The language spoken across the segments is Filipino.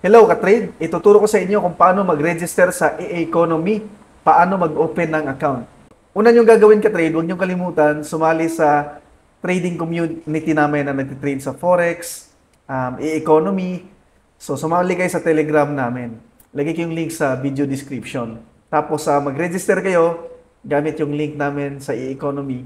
Hello, Katrade. Ituturo ko sa inyo kung paano mag-register sa e-economy, paano mag-open ng account. Una nyo gagawin, Katrade, huwag nyo kalimutan, sumali sa trading community namin na nag-trade sa Forex, e-economy. So, sumali kayo sa Telegram namin. Lagay ko yung link sa video description. Tapos, mag-register kayo, gamit yung link namin sa e-economy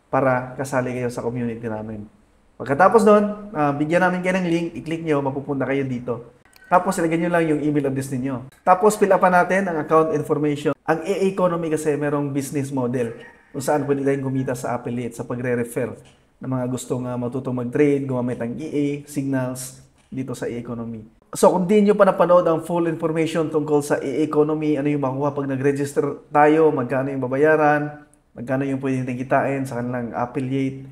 para kasali kayo sa community namin. Pagkatapos nun, bigyan namin kayo ng link, i-click nyo, mapupunta kayo dito. Tapos ilagay nyo lang yung email address ninyo. Tapos fill upan natin ang account information. Ang e-economy kasi merong business model kung saan pwede tayong kumita sa affiliate, sa pagre-refer ng mga gustong matutong mag-trade, gumamit ng EA, signals dito sa e-economy. So kung di nyo pa napanood ang full information tungkol sa e-economy, ano yung makuha pag nag-register tayo, magkano yung babayaran, magkano yung pwede natin kitain sa kanilang affiliate,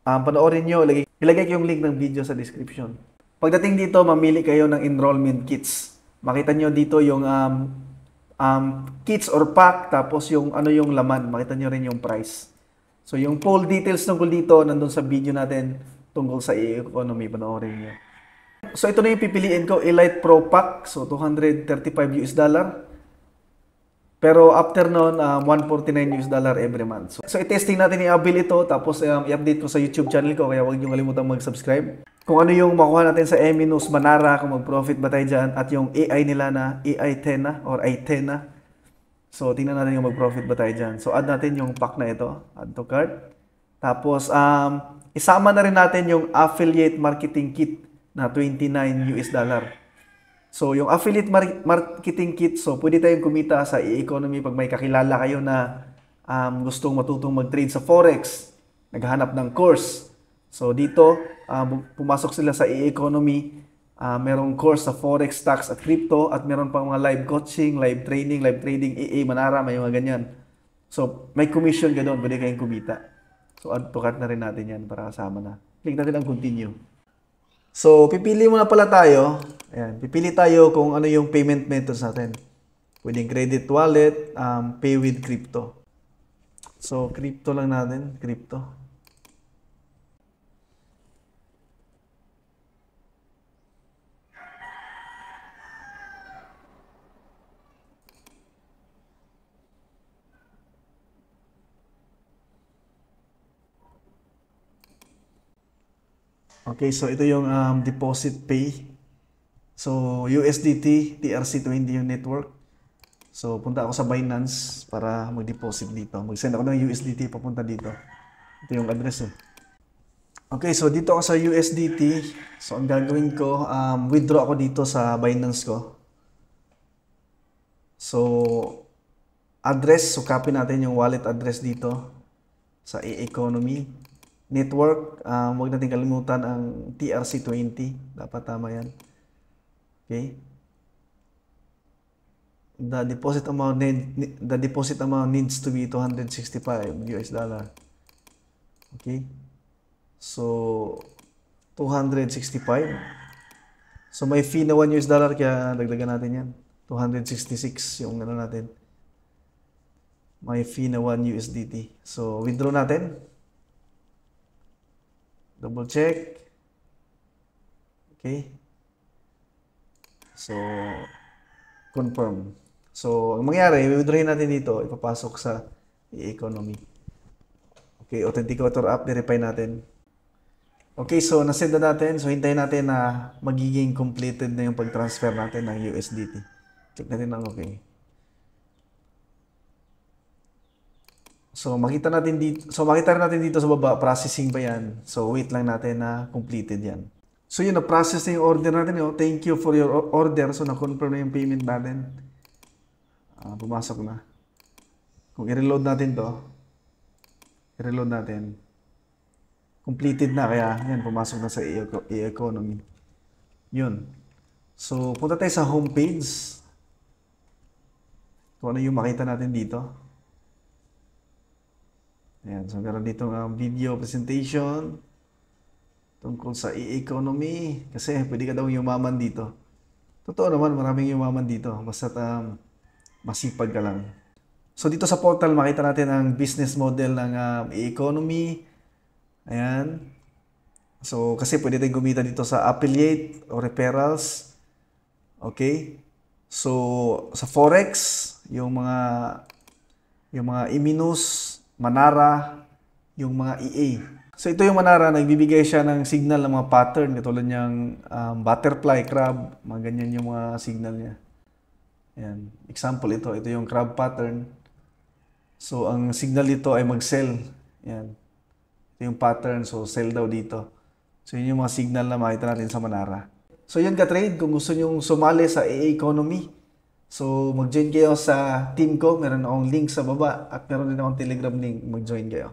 panoorin nyo, ilagay ko yung link ng video sa description. Pagdating dito, mamili kayo ng enrollment kits. Makita nyo dito yung kits or pack, tapos yung ano yung laman. Makita nyo rin yung price. So yung full details tungkol dito, nandun sa video natin tungkol sa e-economy. Panoorin nyo. So ito na yung pipiliin ko, Elite Pro Pack. So $235. Pero after nun, $149 every month. So i-testing natin i-avail ito, tapos i-update ko sa YouTube channel ko, kaya huwag nyo kalimutan mag-subscribe. Kung ano yung makuha natin sa Eminus Manara, kung mag-profit ba tayo dyan, at yung AI nila na AI Tena or iTena. So tingnan natin yung mag-profit ba tayo dyan. So add natin yung pack na ito, add to cart. Tapos isama na rin natin yung affiliate marketing kit na $29. So, yung affiliate marketing kit, so pwede tayong kumita sa e-economy pag may kakilala kayo na gustong matutong mag-trade sa Forex, naghahanap ng course. So, dito, pumasok sila sa e-economy, merong course sa Forex, stocks at crypto, at meron pang mga live coaching, live training, EA, Manara, may mga ganyan. So, may commission ka doon, pwede kayong kumita. So, add to cart na rin natin yan para kasama na. Click natin ang continue. So, pipili muna pala tayo. Ayan, pipili tayo kung ano yung payment methods natin. Pwedeng credit wallet, pay with crypto. So, crypto lang natin, crypto. Okay, so ito yung deposit pay. So, USDT, TRC20 yung network. So, punta ako sa Binance para mag-deposit dito. Mag-send ako ng USDT papunta dito. Ito yung address eh. Okay, so dito ako sa USDT. So, ang gagawin ko, withdraw ako dito sa Binance ko. So, address. So, copy natin yung wallet address dito sa e-economy. Network, huwag natin kalimutan ang TRC20. Dapat tama yan. Okay. The deposit amount needs to be $265. Okay. So, 265. So, may fee na $1 kaya dagdagan natin yan. 266 yung ano natin. May fee na $1. So, withdraw natin. Double check. Okay. So, confirm. So, ang mangyari, i-withdrawin natin dito, ipapasok sa e-economy. Okay, Authenticator app, verify natin. Okay, so nasend na natin. So, hintayin natin na magiging completed na yung pag-transfer natin ng USDT. Check natin ang okay. So, makita natin dito sa baba, processing pa yan. So, wait lang natin na completed yan. So, yun, na-process na yung order natin. Thank you for your order. So, na-confirm na yung payment natin. Pumasok na. Kung i-reload natin to, i-reload natin. Completed na, kaya yan, pumasok na sa e-economy. Yun. So, punta tayo sa homepage. Kung ano yung makita natin dito. Ayan, so meron dito video presentation tungkol sa e-economy kasi pwede ka daw yumaman dito. Totoo naman, maraming yumaman dito basta masipag ka lang. So dito sa portal makita natin ang business model ng e-economy. Ayan. So kasi pwede tayong kumita dito sa affiliate o referrals. Okay? So, sa Forex, yung mga Iminus, Manara, yung mga EA. So, ito yung Manara, nagbibigay siya ng signal ng mga pattern, katulad niyang butterfly, crab, mga ganyan yung mga signal niya. Yan. Example ito, ito yung crab pattern. So, ang signal dito ay mag-sell. Yan. Ito yung pattern, so sell daw dito. So, yun yung mga signal na makita natin sa Manara. So, yun ka-trade, kung gusto nyong sumali sa AA Economy, so mag-join kayo sa team ko. Meron akong link sa baba at meron din akong Telegram link. Mag-join kayo.